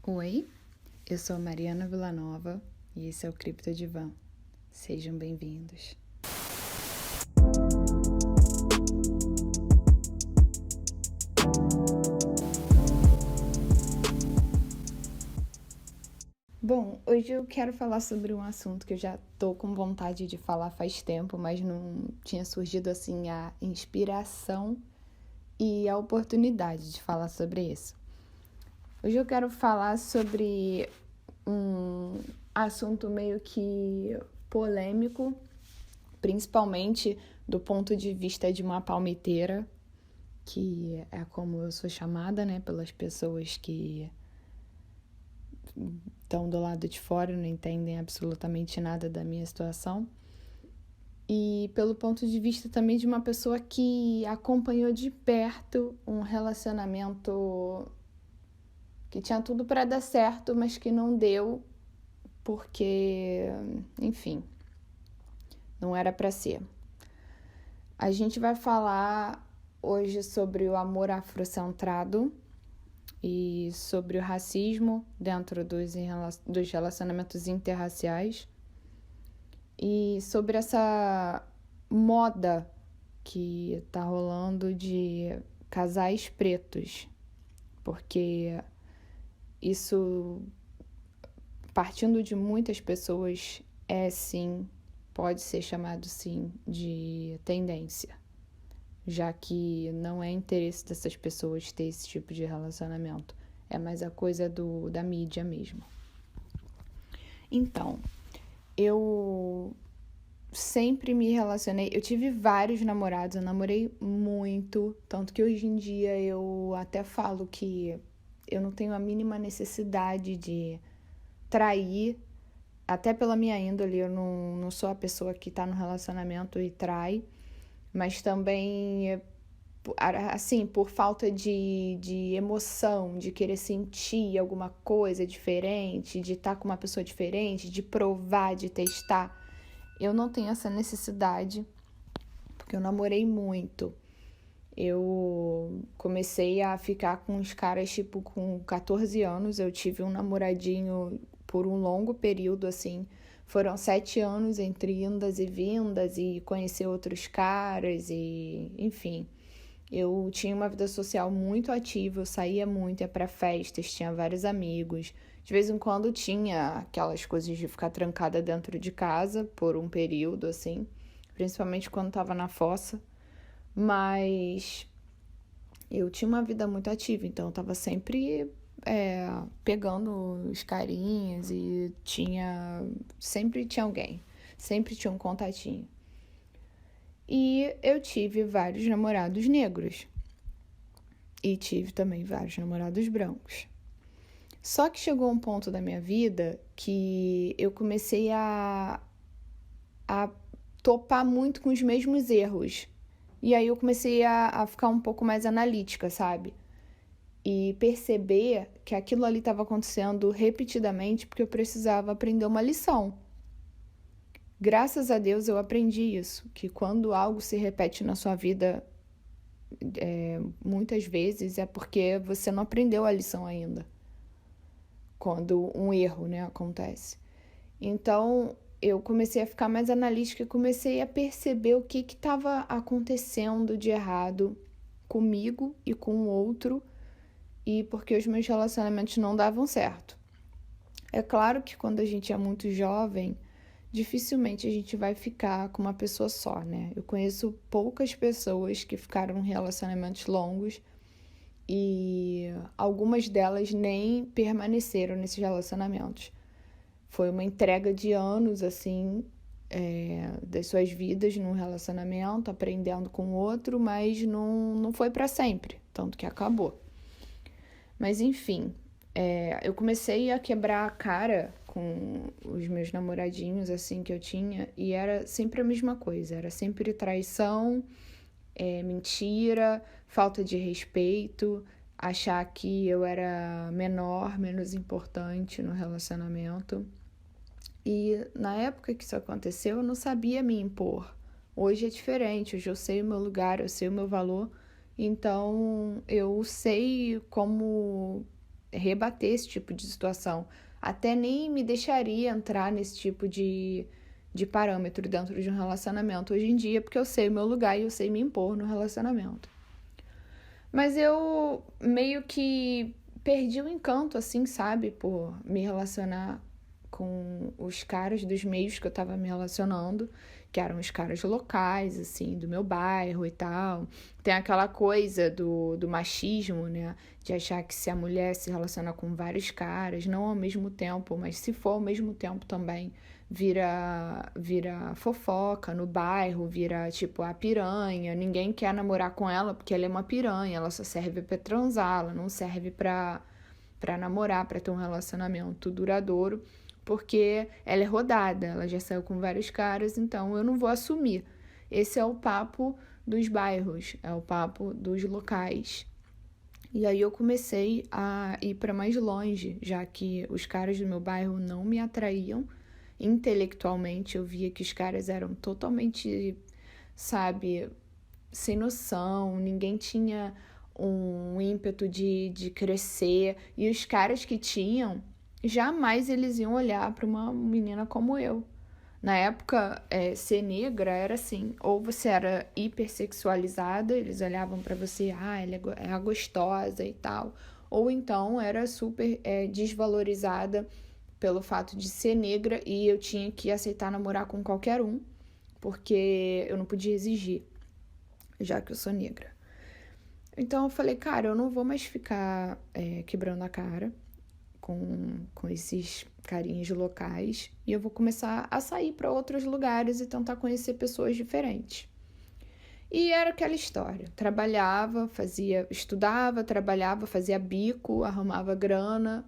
Oi, eu sou Mariana Villanova e esse é o Cripto Divã. Sejam bem-vindos. Bom, hoje eu quero falar sobre um assunto que eu já tô com vontade de falar faz tempo, mas não tinha surgido assim a inspiração e a oportunidade de falar sobre isso. Hoje eu quero falar sobre um assunto meio que polêmico, principalmente do ponto de vista de uma palmiteira, que é como eu sou chamada, né, pelas pessoas que estão do lado de fora e não entendem absolutamente nada da minha situação. E pelo ponto de vista também de uma pessoa que acompanhou de perto um relacionamento que tinha tudo para dar certo, mas que não deu porque, enfim, não era para ser. A gente vai falar hoje sobre o amor afrocentrado e sobre o racismo dentro dos relacionamentos interraciais e sobre essa moda que tá rolando de casais pretos, porque isso, partindo de muitas pessoas, pode ser chamado sim de tendência, já que não é interesse dessas pessoas ter esse tipo de relacionamento. É mais a coisa da mídia mesmo. Então, eu sempre me relacionei... Eu tive vários namorados, eu namorei muito, tanto que hoje em dia eu até falo que eu não tenho a mínima necessidade de trair, até pela minha índole, eu não sou a pessoa que tá no relacionamento e trai, mas também, assim, por falta de emoção, de querer sentir alguma coisa diferente, de estar com uma pessoa diferente, de provar, de testar. Eu não tenho essa necessidade, porque eu namorei muito. Eu comecei a ficar com os caras, tipo, com 14 anos. Eu tive um namoradinho por um longo período, assim. Foram 7 anos entre indas e vindas e conhecer outros caras e, enfim. Eu tinha uma vida social muito ativa, eu saía muito, ia pra festas, tinha vários amigos. De vez em quando tinha aquelas coisas de ficar trancada dentro de casa por um período, assim. Principalmente quando tava na fossa. Mas eu tinha uma vida muito ativa, então eu tava sempre pegando os carinhas e sempre tinha alguém, sempre tinha um contatinho. E eu tive vários namorados negros e tive também vários namorados brancos. Só que chegou um ponto da minha vida que eu comecei a topar muito com os mesmos erros. E aí eu comecei a ficar um pouco mais analítica, sabe? E perceber que aquilo ali estava acontecendo repetidamente porque eu precisava aprender uma lição. Graças a Deus eu aprendi isso, que quando algo se repete na sua vida muitas vezes é porque você não aprendeu a lição ainda. Quando um erro, né, acontece. Então, eu comecei a ficar mais analítica e comecei a perceber o que estava acontecendo de errado comigo e com o outro e porque os meus relacionamentos não davam certo. É claro que quando a gente é muito jovem, dificilmente a gente vai ficar com uma pessoa só, né? Eu conheço poucas pessoas que ficaram em relacionamentos longos e algumas delas nem permaneceram nesses relacionamentos. Foi uma entrega de anos, assim, das suas vidas num relacionamento, aprendendo com o outro, mas não foi para sempre, tanto que acabou. Mas, enfim, eu comecei a quebrar a cara com os meus namoradinhos, assim, que eu tinha, e era sempre a mesma coisa, era sempre traição, mentira, falta de respeito, achar que eu era menor, menos importante no relacionamento. E na época que isso aconteceu, eu não sabia me impor. Hoje é diferente, hoje eu sei o meu lugar, eu sei o meu valor, então eu sei como rebater esse tipo de situação. Até nem me deixaria entrar nesse tipo de parâmetro dentro de um relacionamento hoje em dia, porque eu sei o meu lugar e eu sei me impor no relacionamento. Mas eu meio que perdi o encanto, assim, sabe? Por me relacionar com os caras dos meios que eu tava me relacionando, que eram os caras locais, assim, do meu bairro e tal. Tem aquela coisa do machismo, né? De achar que se a mulher se relaciona com vários caras, não ao mesmo tempo, mas se for ao mesmo tempo também, vira fofoca no bairro, vira tipo a piranha. Ninguém quer namorar com ela porque ela é uma piranha, ela só serve pra transar, ela não serve pra namorar, pra ter um relacionamento duradouro, porque ela é rodada, ela já saiu com vários caras, então eu não vou assumir. Esse é o papo dos bairros, é o papo dos locais. E aí eu comecei a ir para mais longe, já que os caras do meu bairro não me atraíam. Intelectualmente eu via que os caras eram totalmente, sabe, sem noção, ninguém tinha um ímpeto de crescer. E os caras que tinham, jamais eles iam olhar para uma menina como eu. Na época, ser negra era assim, ou você era hipersexualizada, eles olhavam pra você, ela é a gostosa e tal, ou então era super desvalorizada pelo fato de ser negra e eu tinha que aceitar namorar com qualquer um, porque eu não podia exigir, já que eu sou negra. Então eu falei, cara, eu não vou mais ficar quebrando a cara com esses carinhas locais e eu vou começar a sair para outros lugares e tentar conhecer pessoas diferentes. E era aquela história, estudava, trabalhava, fazia bico, arrumava grana,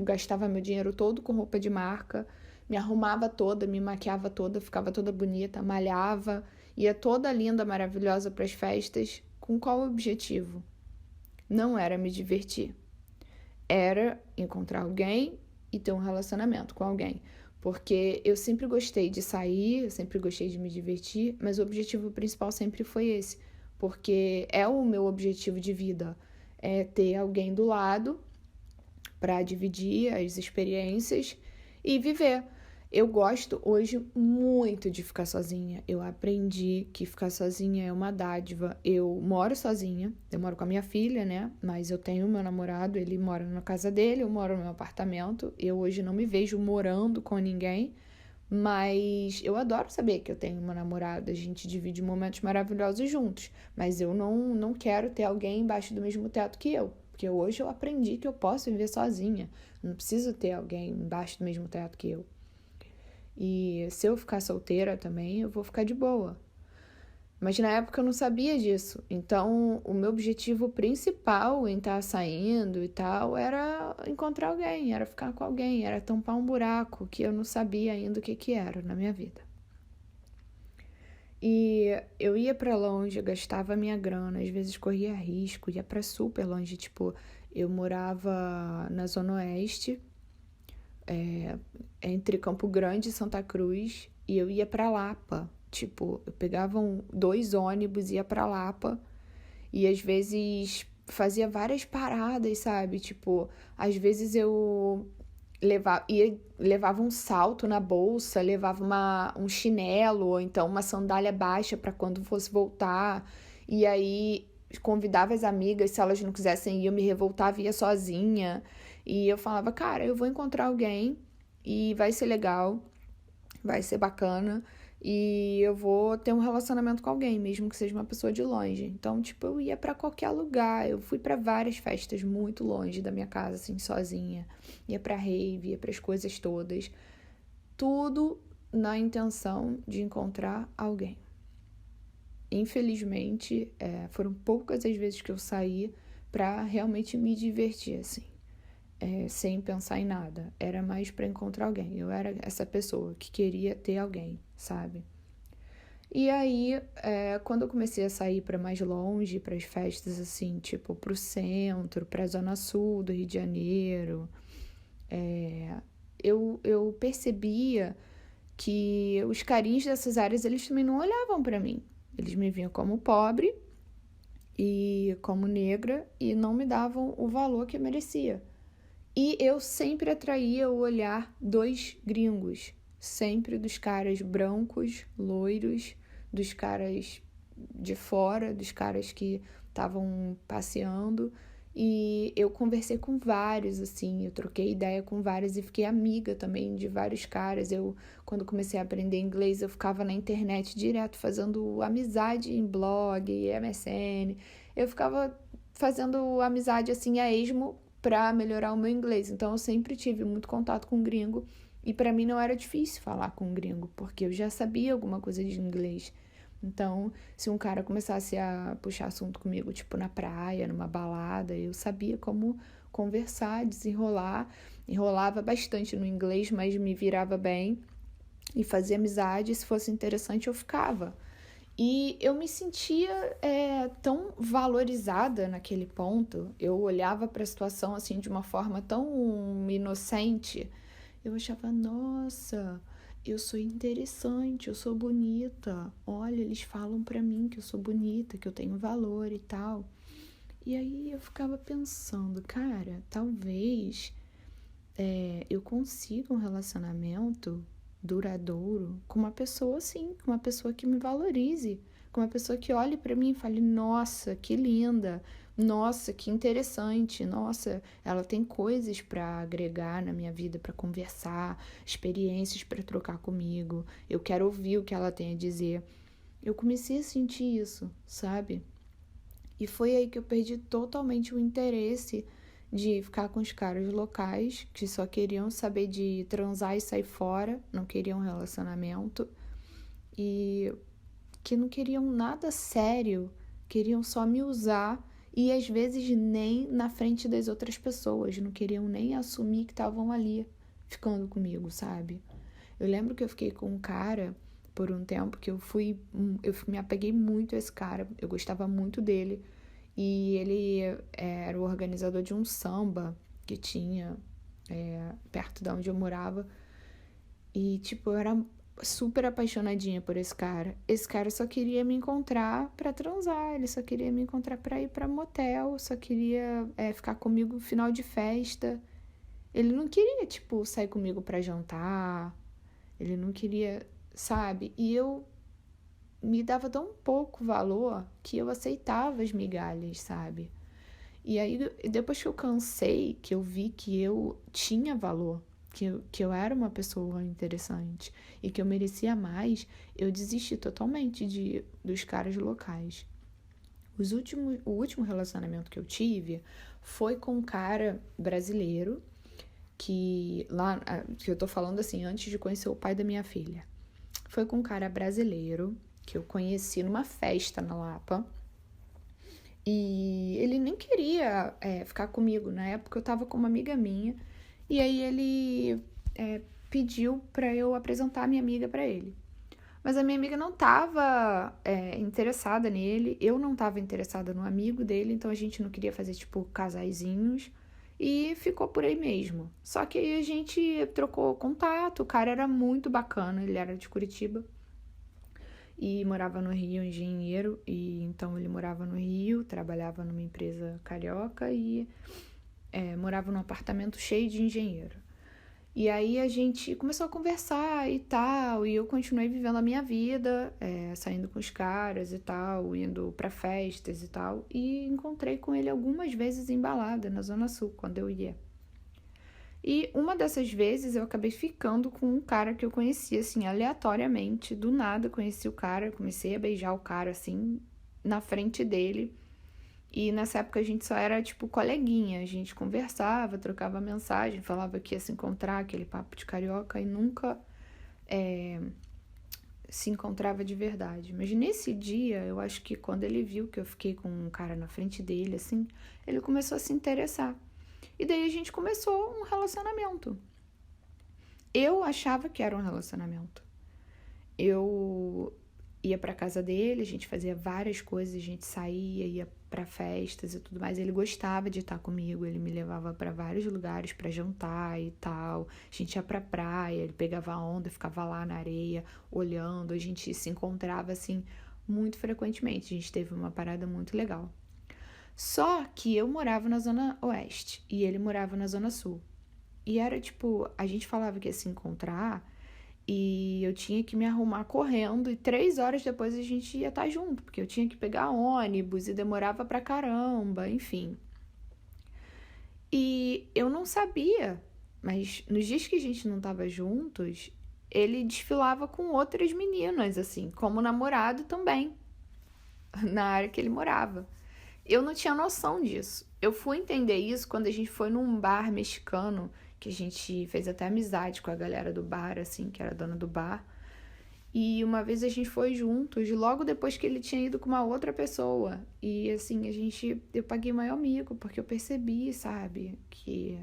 gastava meu dinheiro todo com roupa de marca, me arrumava toda, me maquiava toda, ficava toda bonita, malhava, ia toda linda, maravilhosa para as festas. Com qual objetivo? Não era me divertir. Era encontrar alguém e ter um relacionamento com alguém. Porque eu sempre gostei de sair, eu sempre gostei de me divertir, mas o objetivo principal sempre foi esse. Porque é o meu objetivo de vida, é ter alguém do lado para dividir as experiências e viver. Eu gosto hoje muito de ficar sozinha. Eu aprendi que ficar sozinha é uma dádiva. Eu moro sozinha, eu moro com a minha filha, né? Mas eu tenho meu namorado, ele mora na casa dele, eu moro no meu apartamento. Eu hoje não me vejo morando com ninguém, mas eu adoro saber que eu tenho uma namorada. A gente divide momentos maravilhosos juntos, mas eu não quero ter alguém embaixo do mesmo teto que eu. Porque hoje eu aprendi que eu posso viver sozinha. Não preciso ter alguém embaixo do mesmo teto que eu. E se eu ficar solteira também, eu vou ficar de boa. Mas na época eu não sabia disso. Então, o meu objetivo principal em estar saindo e tal era encontrar alguém, era ficar com alguém, era tampar um buraco que eu não sabia ainda o que era na minha vida. E eu ia pra longe, gastava minha grana, às vezes corria risco, ia pra super longe. Tipo, eu morava na Zona Oeste, entre Campo Grande e Santa Cruz, e eu ia pra Lapa. Tipo, eu pegava 2 ônibus, ia pra Lapa, e às vezes fazia várias paradas, sabe? Tipo, às vezes eu levava um salto na bolsa, levava um chinelo, ou então uma sandália baixa para quando fosse voltar, e aí convidava as amigas, se elas não quisessem ir, eu me revoltava e ia sozinha. E eu falava, cara, eu vou encontrar alguém e vai ser legal, vai ser bacana e eu vou ter um relacionamento com alguém, mesmo que seja uma pessoa de longe. Então, tipo, eu ia pra qualquer lugar. Eu fui pra várias festas muito longe da minha casa, assim, sozinha. Ia pra rave, ia pras coisas todas. Tudo na intenção de encontrar alguém. Infelizmente, foram poucas as vezes que eu saí pra realmente me divertir, assim. Sem pensar em nada. Era mais pra encontrar alguém. Eu era essa pessoa que queria ter alguém, sabe? E aí, quando eu comecei a sair pra mais longe, pras festas assim, tipo pro centro, pra zona sul do Rio de Janeiro, eu percebia que os carinhos dessas áreas, eles também não olhavam pra mim. Eles me viam como pobre e como negra e não me davam o valor que eu merecia. E eu sempre atraía o olhar dos gringos, sempre dos caras brancos, loiros, dos caras de fora, dos caras que estavam passeando. E eu conversei com vários, assim, eu troquei ideia com vários e fiquei amiga também de vários caras. Quando comecei a aprender inglês, eu ficava na internet direto fazendo amizade em blog, MSN. Eu ficava fazendo amizade, assim, a esmo para melhorar o meu inglês. Então eu sempre tive muito contato com gringo e para mim não era difícil falar com gringo, porque eu já sabia alguma coisa de inglês. Então, se um cara começasse a puxar assunto comigo, tipo na praia, numa balada, eu sabia como conversar, desenrolar. Enrolava bastante no inglês, mas me virava bem e fazia amizade. Se fosse interessante, eu ficava. E eu me sentia tão valorizada naquele ponto. Eu olhava para a situação assim de uma forma tão inocente. Eu achava, nossa, eu sou interessante, eu sou bonita. Olha, eles falam para mim que eu sou bonita, que eu tenho valor e tal. E aí eu ficava pensando, cara, talvez eu consiga um relacionamento duradouro com uma pessoa assim, com uma pessoa que me valorize, com uma pessoa que olhe para mim e fale: nossa, que linda, nossa, que interessante, nossa, ela tem coisas para agregar na minha vida, para conversar, experiências para trocar comigo, eu quero ouvir o que ela tem a dizer. Eu comecei a sentir isso, sabe? E foi aí que eu perdi totalmente o interesse de ficar com os caras locais que só queriam saber de transar e sair fora, não queriam relacionamento e que não queriam nada sério, queriam só me usar e às vezes nem na frente das outras pessoas, não queriam nem assumir que estavam ali ficando comigo, sabe? Eu lembro que eu fiquei com um cara por um tempo que eu me apeguei muito a esse cara, eu gostava muito dele. E ele era o organizador de um samba que tinha perto de onde eu morava. E, tipo, eu era super apaixonadinha por esse cara. Esse cara só queria me encontrar pra transar, ele só queria me encontrar pra ir pra motel, só queria ficar comigo no final de festa. Ele não queria, tipo, sair comigo pra jantar, ele não queria, sabe? E eu me dava tão pouco valor que eu aceitava as migalhas, sabe? E aí, depois que eu cansei, que eu vi que eu tinha valor, que eu era uma pessoa interessante e que eu merecia mais, eu desisti totalmente dos caras locais. O último relacionamento que eu tive foi com um cara brasileiro que eu tô falando assim, antes de conhecer o pai da minha filha. Foi com um cara brasileiro que eu conheci numa festa na Lapa. E ele nem queria ficar comigo. Na época eu tava com uma amiga minha. E aí ele pediu pra eu apresentar a minha amiga pra ele. Mas a minha amiga não tava interessada nele. Eu não tava interessada no amigo dele. Então a gente não queria fazer, tipo, casaizinhos. E ficou por aí mesmo. Só que aí a gente trocou contato. O cara era muito bacana. Ele era de Curitiba e morava no Rio, engenheiro, e então ele morava no Rio, trabalhava numa empresa carioca e morava num apartamento cheio de engenheiro. E aí a gente começou a conversar e tal, e eu continuei vivendo a minha vida, saindo com os caras e tal, indo pra festas e tal, e encontrei com ele algumas vezes em balada na Zona Sul, quando eu ia. E uma dessas vezes eu acabei ficando com um cara que eu conhecia, assim, aleatoriamente. Do nada conheci o cara, comecei a beijar o cara, assim, na frente dele. E nessa época a gente só era, tipo, coleguinha. A gente conversava, trocava mensagem, falava que ia se encontrar, aquele papo de carioca, e nunca se encontrava de verdade. Mas nesse dia, eu acho que quando ele viu que eu fiquei com um cara na frente dele, assim, ele começou a se interessar. E daí a gente começou um relacionamento. Eu achava que era um relacionamento. Eu ia pra casa dele, a gente fazia várias coisas, a gente saía, ia pra festas e tudo mais. Ele gostava de estar comigo, ele me levava pra vários lugares pra jantar e tal. A gente ia pra praia, ele pegava onda, ficava lá na areia olhando. A gente se encontrava assim muito frequentemente. A gente teve uma parada muito legal. Só que eu morava na Zona Oeste e ele morava na Zona Sul. E era tipo, a gente falava que ia se encontrar e eu tinha que me arrumar correndo e 3 horas depois a gente ia estar junto, porque eu tinha que pegar ônibus e demorava pra caramba, enfim. E eu não sabia, mas nos dias que a gente não tava juntos, ele desfilava com outras meninas, assim, como namorado também, na área que ele morava. Eu não tinha noção disso. Eu fui entender isso quando a gente foi num bar mexicano, que a gente fez até amizade com a galera do bar, assim, que era dona do bar. E uma vez a gente foi juntos, logo depois que ele tinha ido com uma outra pessoa. E assim, eu paguei maior mico, porque eu percebi, sabe, que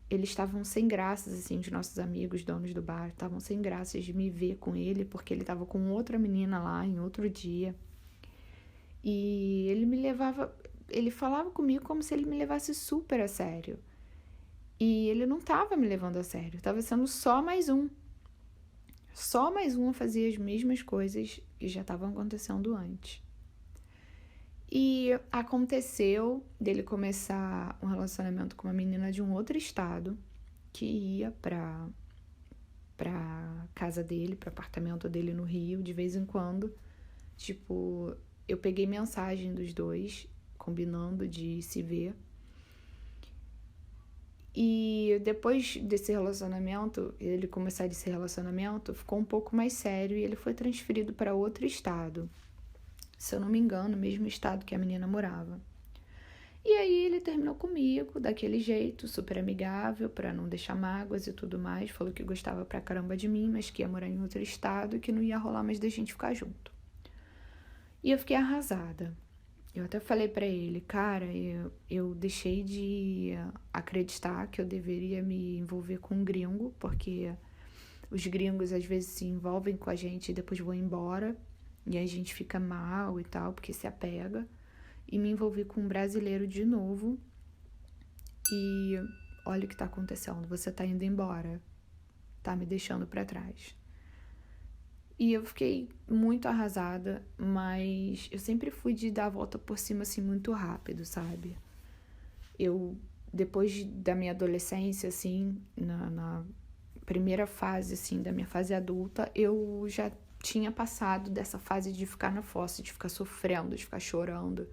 eles estavam sem graças, assim, os nossos amigos, donos do bar, estavam sem graças de me ver com ele, porque ele estava com outra menina lá em outro dia. E ele falava comigo como se ele me levasse super a sério. E ele não estava me levando a sério, estava sendo só mais um. Só mais um a fazer as mesmas coisas que já estavam acontecendo antes. E aconteceu dele começar um relacionamento com uma menina de um outro estado que ia pra casa dele, pro apartamento dele no Rio, de vez em quando. Tipo, eu peguei mensagem dos dois, combinando de se ver. E depois desse relacionamento, ele começar esse relacionamento, ficou um pouco mais sério e ele foi transferido para outro estado. Se eu não me engano, o mesmo estado que a menina morava. E aí ele terminou comigo, daquele jeito, super amigável, para não deixar mágoas e tudo mais. Falou que gostava pra caramba de mim, mas que ia morar em outro estado e que não ia rolar mais da gente ficar junto. E eu fiquei arrasada. Eu até falei pra ele, cara, eu deixei de acreditar que eu deveria me envolver com um gringo, porque os gringos às vezes se envolvem com a gente e depois vão embora, e a gente fica mal e tal, porque se apega. E me envolvi com um brasileiro de novo, e olha o que tá acontecendo, você tá indo embora, tá me deixando pra trás. E eu fiquei muito arrasada, mas eu sempre fui de dar a volta por cima, assim, muito rápido, sabe? Depois da minha adolescência, assim, na primeira fase, assim, da minha fase adulta, eu já tinha passado dessa fase de ficar na fossa, de ficar sofrendo, de ficar chorando.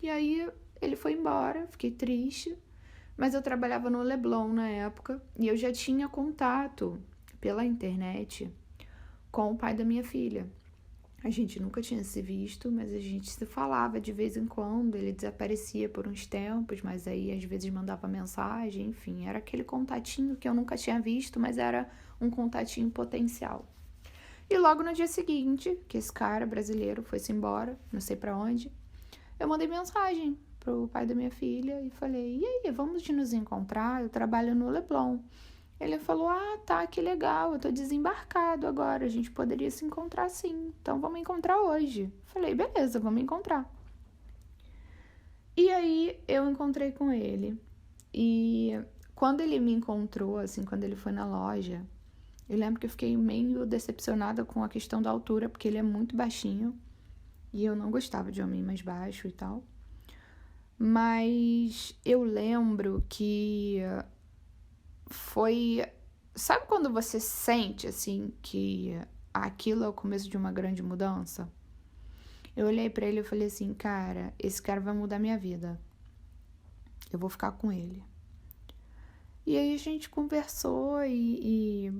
E aí ele foi embora, fiquei triste, mas eu trabalhava no Leblon na época e eu já tinha contato pela internet com o pai da minha filha. A gente nunca tinha se visto, mas a gente se falava de vez em quando. Ele desaparecia por uns tempos, mas aí às vezes mandava mensagem, enfim, era aquele contatinho que eu nunca tinha visto, mas era um contatinho potencial. E logo no dia seguinte, que esse cara brasileiro foi-se embora, não sei pra onde, eu mandei mensagem pro pai da minha filha e falei, e aí, vamos nos encontrar? Eu trabalho no Leblon. Ele falou, ah, tá, que legal, eu tô desembarcado agora, a gente poderia se encontrar sim, então vamos encontrar hoje. Falei, beleza, vamos encontrar. E aí eu encontrei com ele. E quando ele me encontrou, assim, quando ele foi na loja, eu lembro que eu fiquei meio decepcionada com a questão da altura, porque ele é muito baixinho e eu não gostava de homem mais baixo e tal. Mas eu lembro que foi... Sabe quando você sente, assim, que aquilo é o começo de uma grande mudança? Eu olhei pra ele e falei assim, cara, esse cara vai mudar minha vida. Eu vou ficar com ele. E aí a gente conversou e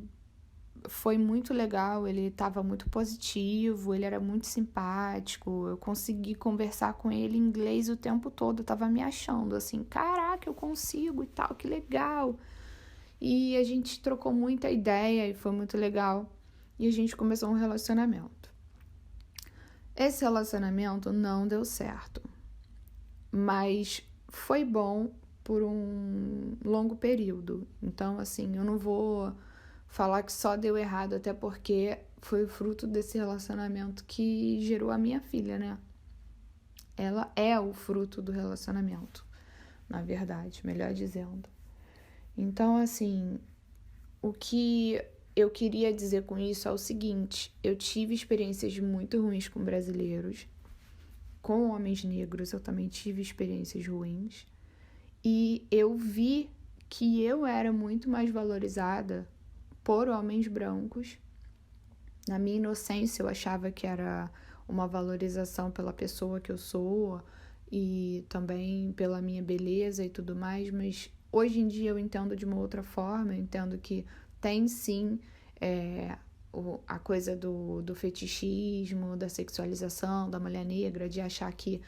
foi muito legal, ele estava muito positivo, ele era muito simpático, eu consegui conversar com ele em inglês o tempo todo, eu tava me achando assim, caraca, eu consigo e tal, que legal. E a gente trocou muita ideia e foi muito legal. E a gente começou um relacionamento. Esse relacionamento não deu certo, mas foi bom por um longo período. Então, assim, eu não vou falar que só deu errado, até porque foi o fruto desse relacionamento que gerou a minha filha, né? Ela é o fruto do relacionamento, na verdade, melhor dizendo. Então, assim, o que eu queria dizer com isso é o seguinte: eu tive experiências muito ruins com brasileiros, com homens negros eu também tive experiências ruins. E eu vi que eu era muito mais valorizada por homens brancos. Na minha inocência, eu achava que era uma valorização pela pessoa que eu sou e também pela minha beleza e tudo mais, mas hoje em dia eu entendo de uma outra forma, eu entendo que tem sim a coisa do fetichismo, da sexualização da mulher negra, de achar que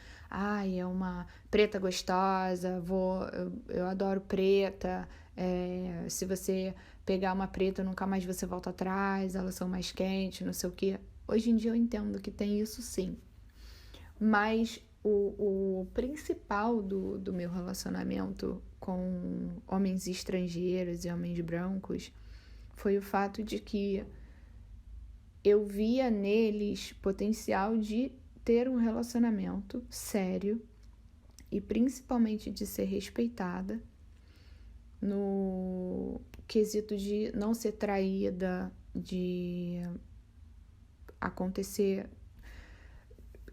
é uma preta gostosa, eu adoro preta, se você pegar uma preta nunca mais você volta atrás, elas são mais quentes, não sei o quê. Hoje em dia eu entendo que tem isso sim, mas o principal do meu relacionamento com homens estrangeiros e homens brancos foi o fato de que eu via neles potencial de ter um relacionamento sério e principalmente de ser respeitada no quesito de não ser traída, de acontecer...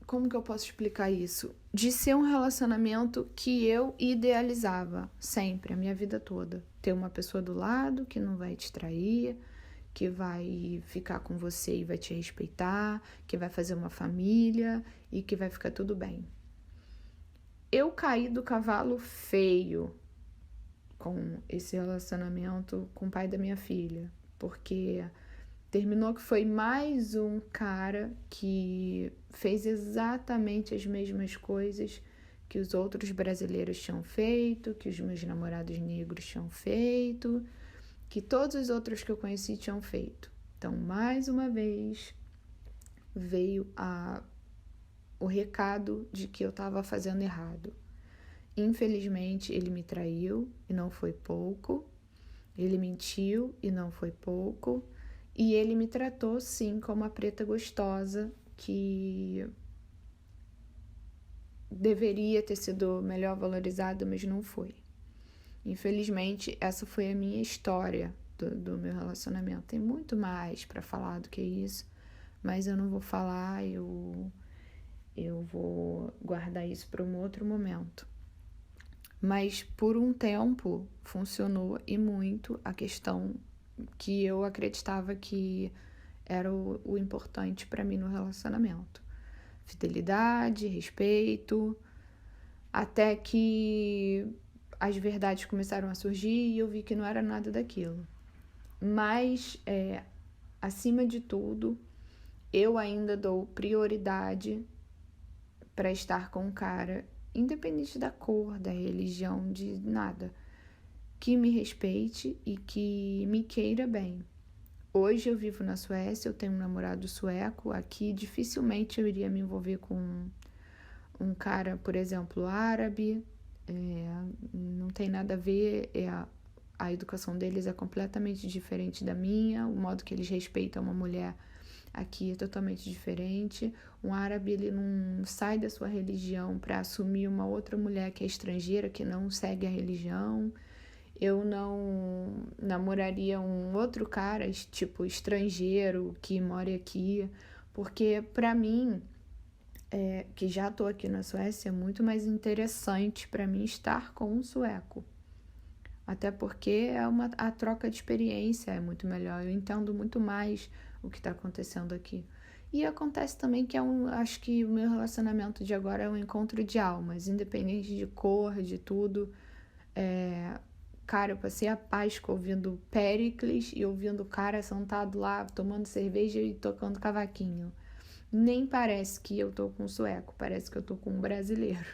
Como que eu posso explicar isso? De ser um relacionamento que eu idealizava sempre, a minha vida toda. Ter uma pessoa do lado que não vai te trair, que vai ficar com você e vai te respeitar, que vai fazer uma família e que vai ficar tudo bem. Eu caí do cavalo feio com esse relacionamento com o pai da minha filha, porque terminou que foi mais um cara que fez exatamente as mesmas coisas que os outros brasileiros tinham feito, que os meus namorados negros tinham feito, que todos os outros que eu conheci tinham feito. Então, mais uma vez, veio o recado de que eu estava fazendo errado. Infelizmente, ele me traiu e não foi pouco. Ele mentiu e não foi pouco. E ele me tratou, sim, como a preta gostosa que deveria ter sido melhor valorizada, mas não foi. Infelizmente, essa foi a minha história do meu relacionamento. Tem muito mais para falar do que isso, mas eu não vou falar, eu vou guardar isso para um outro momento. Mas por um tempo funcionou e muito a questão que eu acreditava que era o importante para mim no relacionamento. Fidelidade, respeito, até que as verdades começaram a surgir e eu vi que não era nada daquilo. Mas, acima de tudo, eu ainda dou prioridade para estar com um cara, independente da cor, da religião, de nada, que me respeite e que me queira bem. Hoje eu vivo na Suécia, eu tenho um namorado sueco. Aqui dificilmente eu iria me envolver com um cara, por exemplo, árabe. Não tem nada a ver, a educação deles é completamente diferente da minha, o modo que eles respeitam uma mulher aqui é totalmente diferente. Um árabe, ele não sai da sua religião para assumir uma outra mulher que é estrangeira, que não segue a religião. Eu não namoraria um outro cara, tipo, estrangeiro, que mora aqui, porque para mim, que já tô aqui na Suécia, é muito mais interessante para mim estar com um sueco. Até porque a troca de experiência é muito melhor, eu entendo muito mais o que está acontecendo aqui. E acontece também que acho que o meu relacionamento de agora é um encontro de almas, independente de cor, de tudo. Cara, eu passei a Páscoa ouvindo Péricles e ouvindo o cara sentado lá, tomando cerveja e tocando cavaquinho. Nem parece que eu tô com um sueco, parece que eu tô com um brasileiro.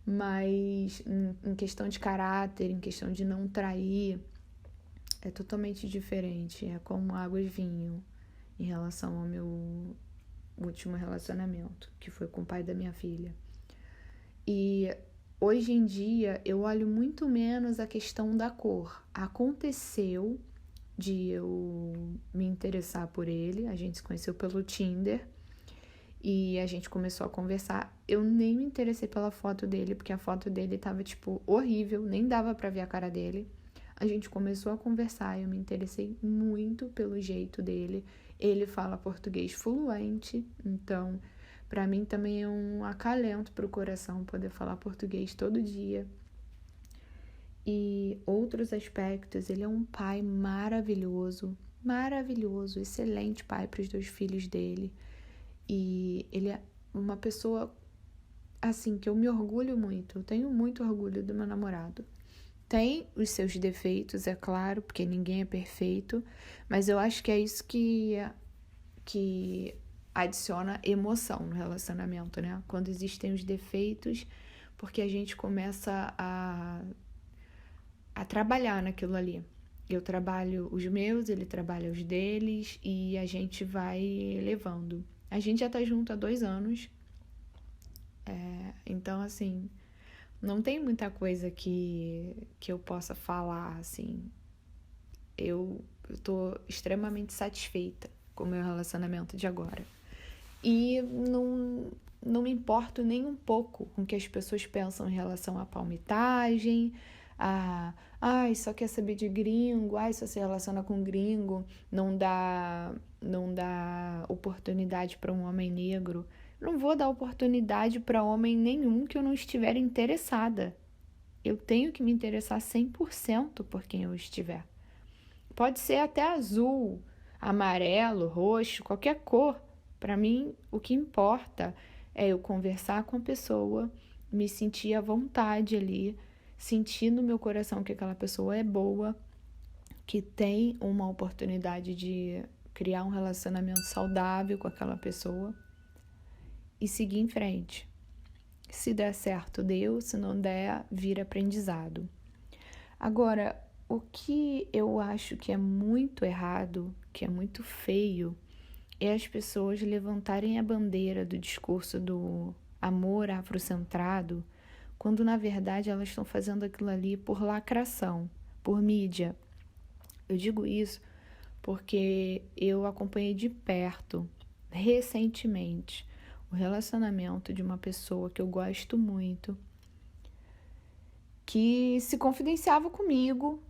Mas em questão de caráter, em questão de não trair, é totalmente diferente. É como água e vinho em relação ao meu último relacionamento, que foi com o pai da minha filha. E hoje em dia eu olho muito menos a questão da cor. Aconteceu de eu me interessar por ele, a gente se conheceu pelo Tinder e a gente começou a conversar. Eu nem me interessei pela foto dele, porque a foto dele tava, tipo, horrível, nem dava pra ver a cara dele. A gente começou a conversar, eu me interessei muito pelo jeito dele. Ele fala português fluente, então Para mim também é um acalento para o coração poder falar português todo dia. E outros aspectos, ele é um pai maravilhoso, maravilhoso, excelente pai para os 2 filhos dele. E ele é uma pessoa, assim, que eu me orgulho muito, eu tenho muito orgulho do meu namorado. Tem os seus defeitos, é claro, porque ninguém é perfeito, mas eu acho que é isso que adiciona emoção no relacionamento, né? Quando existem os defeitos, porque a gente começa a trabalhar naquilo ali. Eu trabalho os meus, ele trabalha os deles e a gente vai levando. A gente já tá junto há 2 anos, então assim, não tem muita coisa que eu possa falar, assim. Eu tô extremamente satisfeita com o meu relacionamento de agora. E não me importo nem um pouco com o que as pessoas pensam em relação à palmitagem, ai, só quer saber de gringo, ai, só se relaciona com gringo, não dá oportunidade para um homem negro. Não vou dar oportunidade para homem nenhum que eu não estiver interessada. Eu tenho que me interessar 100% por quem eu estiver. Pode ser até azul, amarelo, roxo, qualquer cor. Para mim, o que importa é eu conversar com a pessoa, me sentir à vontade ali, sentir no meu coração que aquela pessoa é boa, que tem uma oportunidade de criar um relacionamento saudável com aquela pessoa e seguir em frente. Se der certo, deu, se não der, vira aprendizado. Agora, o que eu acho que é muito errado, que é muito feio, é as pessoas levantarem a bandeira do discurso do amor afrocentrado, quando na verdade elas estão fazendo aquilo ali por lacração, por mídia. Eu digo isso porque eu acompanhei de perto, recentemente, o relacionamento de uma pessoa que eu gosto muito, que se confidenciava comigo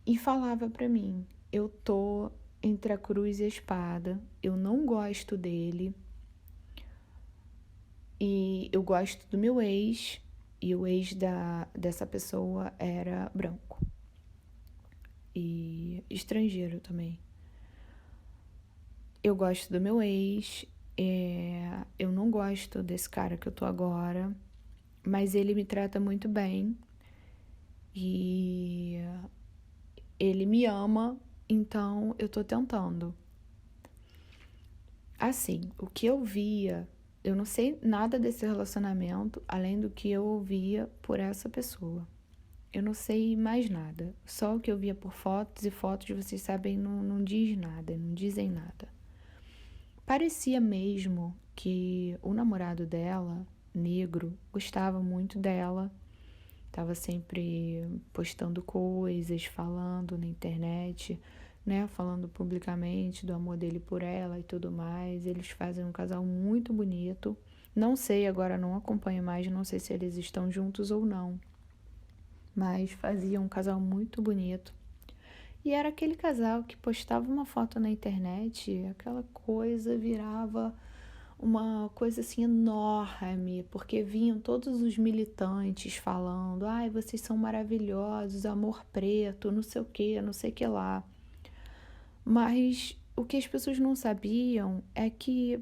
e falava pra mim: eu tô entre a cruz e a espada, eu não gosto dele e eu gosto do meu ex, e o ex dessa pessoa era branco e estrangeiro também. Eu gosto do meu ex, eu não gosto desse cara que eu tô agora, mas ele me trata muito bem e ele me ama, então eu tô tentando. Assim, o que eu via, eu não sei nada desse relacionamento, além do que eu ouvia por essa pessoa. Eu não sei mais nada. Só o que eu via por fotos, e fotos, vocês sabem, não diz nada, não dizem nada. Parecia mesmo que o namorado dela, negro, gostava muito dela. Tava sempre postando coisas, falando na internet, né? Falando publicamente do amor dele por ela e tudo mais. Eles fazem um casal muito bonito. Não sei, agora não acompanho mais, não sei se eles estão juntos ou não. Mas faziam um casal muito bonito. E era aquele casal que postava uma foto na internet, aquela coisa virava uma coisa assim enorme, porque vinham todos os militantes falando: ai, vocês são maravilhosos, amor preto, não sei o que lá. Mas o que as pessoas não sabiam é que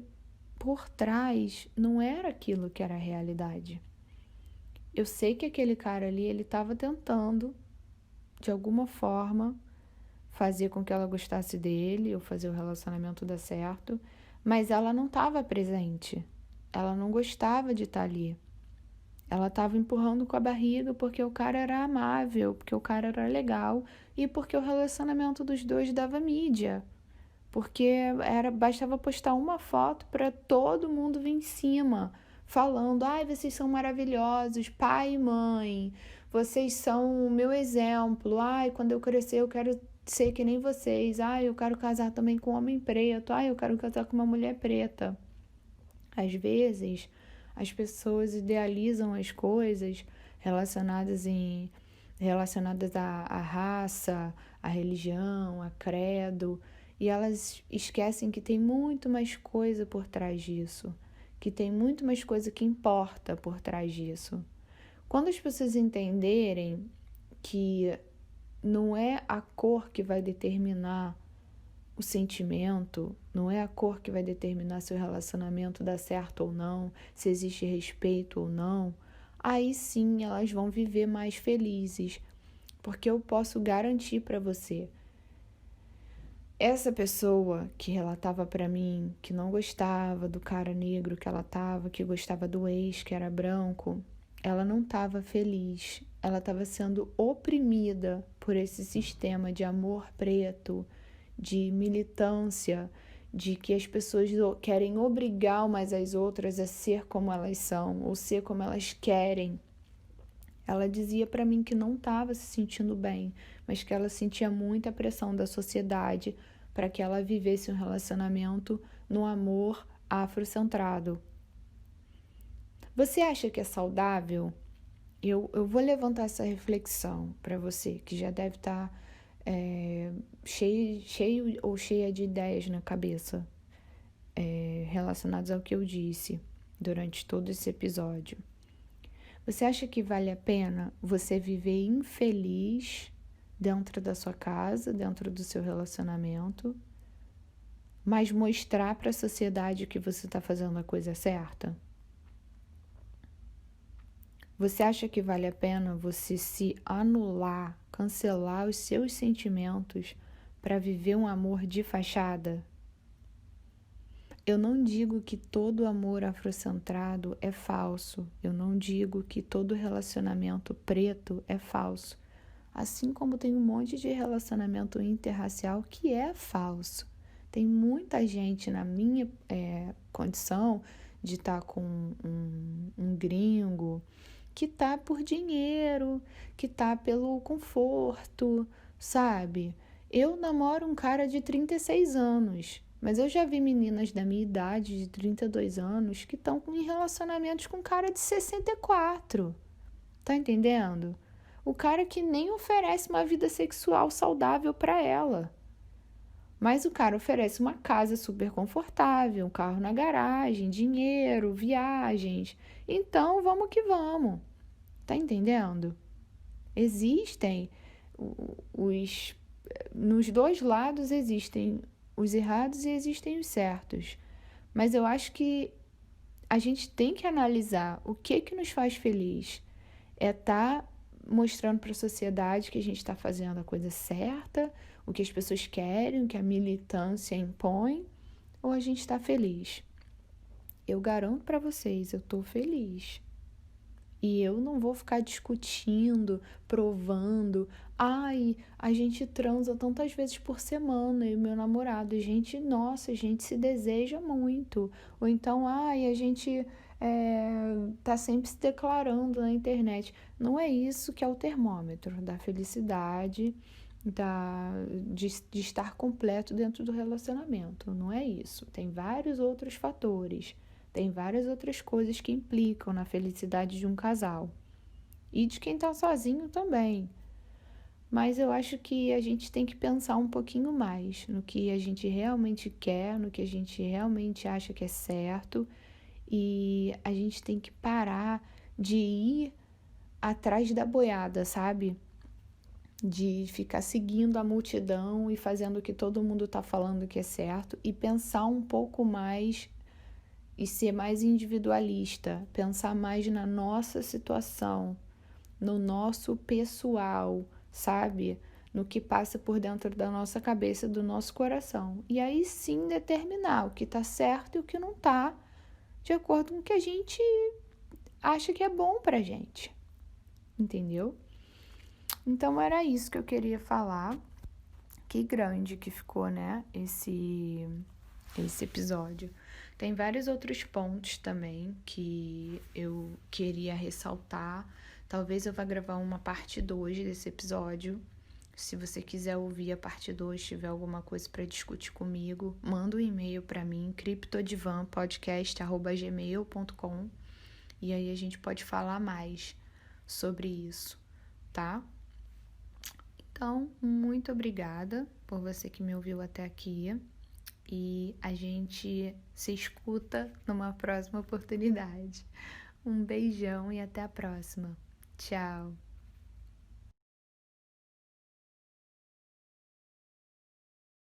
por trás não era aquilo que era a realidade. Eu sei que aquele cara ali, ele estava tentando, de alguma forma, fazer com que ela gostasse dele ou fazer o relacionamento dar certo, mas ela não estava presente. Ela não gostava de estar ali. Ela estava empurrando com a barriga porque o cara era amável, porque o cara era legal e porque o relacionamento dos dois dava mídia. Porque bastava postar uma foto para todo mundo vir em cima, falando: ai, vocês são maravilhosos, pai e mãe, vocês são o meu exemplo, ai, quando eu crescer eu quero ser que nem vocês, ai, eu quero casar também com um homem preto, ai, eu quero casar com uma mulher preta. Às vezes, as pessoas idealizam as coisas relacionadas à raça, à religião, a credo, e elas esquecem que tem muito mais coisa por trás disso, que tem muito mais coisa que importa por trás disso. Quando as pessoas entenderem que não é a cor que vai determinar o sentimento, não é a cor que vai determinar se o relacionamento dá certo ou não, se existe respeito ou não, aí sim elas vão viver mais felizes, porque eu posso garantir para você, essa pessoa que relatava para mim que não gostava do cara negro que ela tava, que gostava do ex que era branco, ela não estava feliz, ela estava sendo oprimida por esse sistema de amor preto, de militância, de que as pessoas querem obrigar umas às outras a ser como elas são, ou ser como elas querem. Ela dizia para mim que não estava se sentindo bem, mas que ela sentia muita pressão da sociedade para que ela vivesse um relacionamento no amor afrocentrado. Você acha que é saudável? Eu vou levantar essa reflexão para você, que já deve estar cheio ou cheia de ideias na cabeça relacionadas ao que eu disse durante todo esse episódio. Você acha que vale a pena você viver infeliz dentro da sua casa, dentro do seu relacionamento, mas mostrar para a sociedade que você está fazendo a coisa certa? Você acha que vale a pena você se anular, cancelar os seus sentimentos para viver um amor de fachada? Eu não digo que todo amor afrocentrado é falso. Eu não digo que todo relacionamento preto é falso. Assim como tem um monte de relacionamento interracial que é falso. Tem muita gente na minha condição de estar com um gringo que tá por dinheiro, que tá pelo conforto, sabe? Eu namoro um cara de 36 anos. Mas eu já vi meninas da minha idade, de 32 anos, que estão em relacionamentos com um cara de 64. Tá entendendo? O cara que nem oferece uma vida sexual saudável para ela. Mas o cara oferece uma casa super confortável, um carro na garagem, dinheiro, viagens. Então, vamos que vamos. Tá entendendo? Existem os... Nos dois lados existem os errados e existem os certos. Mas eu acho que a gente tem que analisar o que nos faz feliz. É estar mostrando para a sociedade que a gente está fazendo a coisa certa, o que as pessoas querem, o que a militância impõe, ou a gente está feliz. Eu garanto para vocês, eu estou feliz. E eu não vou ficar discutindo, provando. Ai, a gente transa tantas vezes por semana, eu e meu namorado. Nossa, a gente se deseja muito. Ou então, ai, a gente tá sempre se declarando na internet. Não é isso que é o termômetro da felicidade, de estar completo dentro do relacionamento. Não é isso. Tem vários outros fatores. Tem várias outras coisas que implicam na felicidade de um casal. E de quem está sozinho também. Mas eu acho que a gente tem que pensar um pouquinho mais no que a gente realmente quer, no que a gente realmente acha que é certo. E a gente tem que parar de ir atrás da boiada, sabe? De ficar seguindo a multidão e fazendo o que todo mundo está falando que é certo. E pensar um pouco mais e ser mais individualista, pensar mais na nossa situação, no nosso pessoal, sabe? No que passa por dentro da nossa cabeça, do nosso coração. E aí sim determinar o que está certo e o que não está, de acordo com o que a gente acha que é bom pra gente. Entendeu? Então era isso que eu queria falar. Que grande que ficou, né? Esse episódio. Tem vários outros pontos também que eu queria ressaltar. Talvez eu vá gravar uma parte 2 desse episódio. Se você quiser ouvir a parte 2, tiver alguma coisa para discutir comigo, manda um e-mail para mim, criptodivanpodcast@gmail.com, e aí a gente pode falar mais sobre isso, tá? Então, muito obrigada por você que me ouviu até aqui. e a gente se escuta numa próxima oportunidade. Um beijão e até a próxima. Tchau!